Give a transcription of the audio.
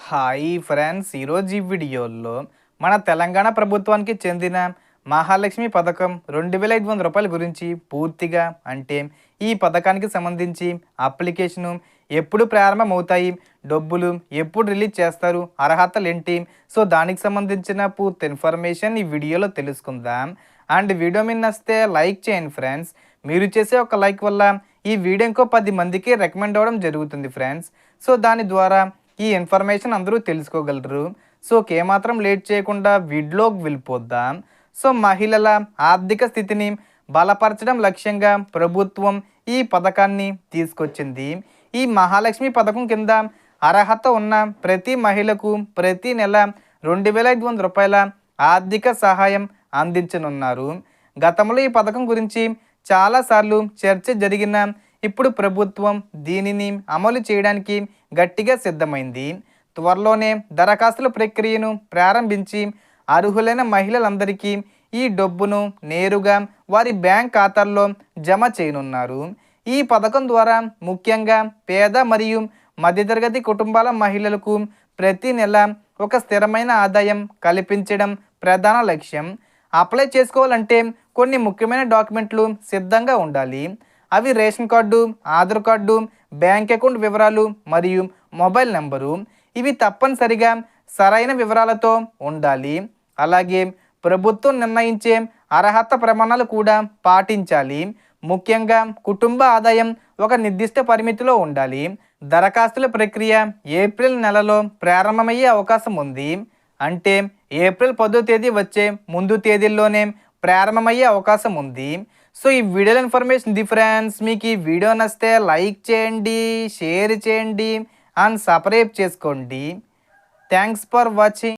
Hi friends, ఈరోజు ఈ వీడియోలో మన తెలంగాణ ప్రభుత్వానికి చెందిన మహాలక్ష్మి పథకం 2500 రూపాయల గురించి పూర్తిగా అంటే ఈ పథకానికి సంబంధించి అప్లికేషను ఎప్పుడు ప్రారంభమవుతాయి, డబ్బులు ఎప్పుడు రిలీజ్ చేస్తారు, అర్హతలు ఏంటి, సో దానికి సంబంధించిన పూర్తి ఇన్ఫర్మేషన్ ఈ వీడియోలో తెలుసుకుందాం. అండ్ వీడియో మీద నచ్చితే లైక్ చేయండి ఫ్రెండ్స్. మీరు చేసే ఒక లైక్ వల్ల ఈ వీడియో ఇంకో 10 మందికి రికమెండ్ అవ్వడం జరుగుతుంది ఫ్రెండ్స్. సో దాని ద్వారా ఈ ఇన్ఫర్మేషన్ అందరూ తెలుసుకోగలరు. సో ఏమాత్రం లేట్ చేయకుండా వీడియోకి వెళ్ళిపోద్దాం. సో మహిళల ఆర్థిక స్థితిని బలపరచడం లక్ష్యంగా ప్రభుత్వం ఈ పథకాన్ని తీసుకొచ్చింది. ఈ మహాలక్ష్మి పథకం కింద అర్హత ఉన్న ప్రతి మహిళకు ప్రతి నెల 2500 రూపాయల ఆర్థిక సహాయం అందించనున్నారు. గతంలో ఈ పథకం గురించి చాలాసార్లు చర్చ జరిగిన ఇప్పుడు ప్రభుత్వం దీనిని అమలు చేయడానికి గట్టిగా సిద్ధమైంది. త్వరలోనే దరఖాస్తుల ప్రక్రియను ప్రారంభించి అర్హులైన మహిళలందరికీ ఈ డబ్బును నేరుగా వారి బ్యాంక్ ఖాతాల్లో జమ చేయనున్నారు. ఈ పథకం ద్వారా ముఖ్యంగా పేద మరియు మధ్యతరగతి కుటుంబాల మహిళలకు ప్రతి నెల ఒక స్థిరమైన ఆదాయం కల్పించడం ప్రధాన లక్ష్యం. అప్లై చేసుకోవాలంటే కొన్ని ముఖ్యమైన డాక్యుమెంట్లు సిద్ధంగా ఉండాలి. అవి ration card, Aadhaar card, bank account వివరాలు మరియు మొబైల్ నెంబరు. ఇవి తప్పనిసరిగా సరైన వివరాలతో ఉండాలి. అలాగే ప్రభుత్వం నిర్ణయించే అర్హత ప్రమాణాలు కూడా పాటించాలి. ముఖ్యంగా కుటుంబ ఆదాయం ఒక నిర్దిష్ట పరిమితిలో ఉండాలి. దరఖాస్తుల ప్రక్రియ ఏప్రిల్ నెలలో ప్రారంభమయ్యే అవకాశం ఉంది. అంటే ఏప్రిల్ 10వ తేదీ వచ్చే ముందు తేదీల్లోనే ప్రారంభమయ్యే అవకాశం ఉంది. సో ఈ వీడియోలో ఇన్ఫర్మేషన్ ఫ్రెండ్స్. మీకు ఈ వీడియో నచ్చితే లైక్ చేయండి, షేర్ చేయండి అండ్ సబ్స్క్రైబ్ చేసుకోండి. Thanks for watching.